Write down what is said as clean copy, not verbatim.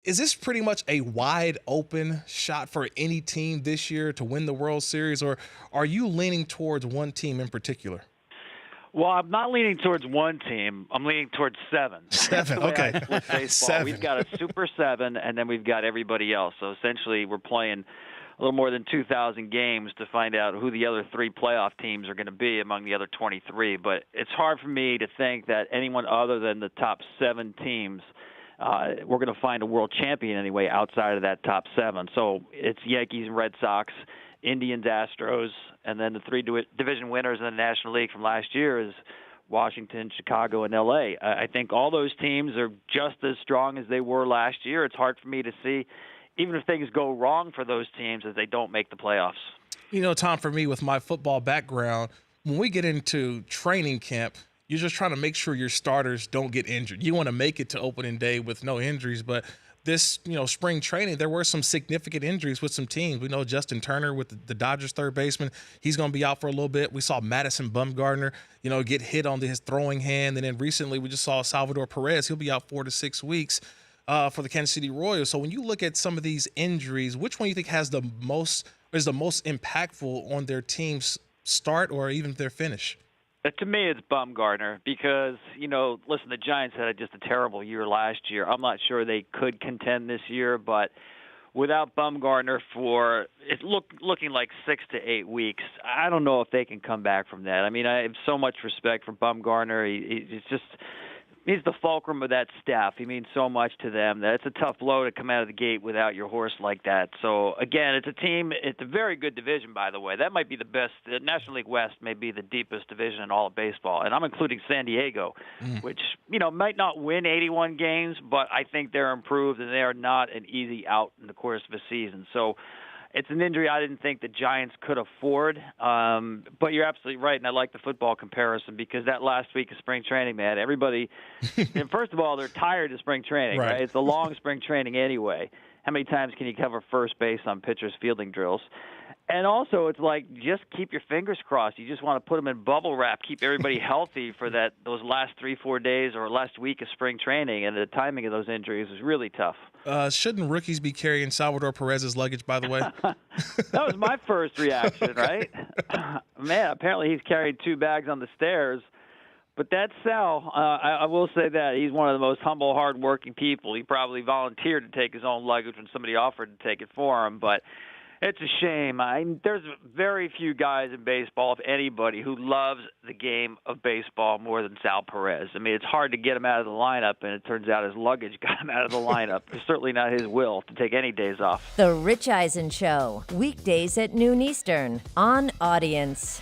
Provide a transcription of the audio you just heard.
Is this pretty much a wide open shot for any team this year to win the World Series, or are you leaning towards one team in particular? Well, I'm not leaning towards one team. I'm leaning towards seven. That's Seven. the way I Okay. split baseball. We've Seven. got a super seven, and then we've got everybody else. So essentially, we're playing a little more than 2,000 games to find out who the other three playoff teams are going to be among the other 23. But it's hard for me to think that anyone other than the top seven teams we're going to find a world champion anyway outside of that top seven. So it's Yankees and Red Sox, Indians, Astros, and then the three division winners in the National League from last year is Washington, Chicago, and L.A. I think all those teams are just as strong as they were last year. It's hard for me to see, even if things go wrong for those teams, that they don't make the playoffs. Tom, for me, with my football background, when we get into training camp, you're just trying to make sure your starters don't get injured. You want to make it to opening day with no injuries, but this, spring training, there were some significant injuries with some teams. We know Justin Turner with the Dodgers third baseman, he's going to be out for a little bit. We saw Madison Bumgarner, get hit on his throwing hand. And then recently we just saw Salvador Perez. He'll be out 4 to 6 weeks for the Kansas City Royals. So when you look at some of these injuries, which one you think is the most impactful on their team's start or even their finish? To me, it's Bumgarner because, listen, the Giants had just a terrible year last year. I'm not sure they could contend this year, but without Bumgarner for looking like 6 to 8 weeks, I don't know if they can come back from that. I mean, I have so much respect for Bumgarner. He's the fulcrum of that staff. He means so much to them that it's a tough blow to come out of the gate without your horse like that. So, again, it's a team. It's a very good division, by the way. That might be the best. The National League West may be the deepest division in all of baseball. And I'm including San Diego, which, might not win 81 games, but I think they're improved, and they are not an easy out in the course of a season. So, it's an injury I didn't think the Giants could afford, but you're absolutely right, and I like the football comparison because that last week of spring training, man, everybody – and first of all, they're tired of spring training, right? It's a long spring training anyway. How many times can you cover first base on pitchers' fielding drills? And also, it's like just keep your fingers crossed. You just want to put them in bubble wrap, keep everybody healthy for those last 3-4 days or last week of spring training, and the timing of those injuries is really tough. Shouldn't rookies be carrying Salvador Perez's luggage, by the way? That was my first reaction, right? Man, apparently he's carried 2 bags on the stairs. But that's Sal. I will say that. He's one of the most humble, hard-working people. He probably volunteered to take his own luggage when somebody offered to take it for him. But it's a shame. There's very few guys in baseball, if anybody, who loves the game of baseball more than Sal Perez. I mean, it's hard to get him out of the lineup, and it turns out his luggage got him out of the lineup. It's certainly not his will to take any days off. The Rich Eisen Show, weekdays at noon Eastern on Audience.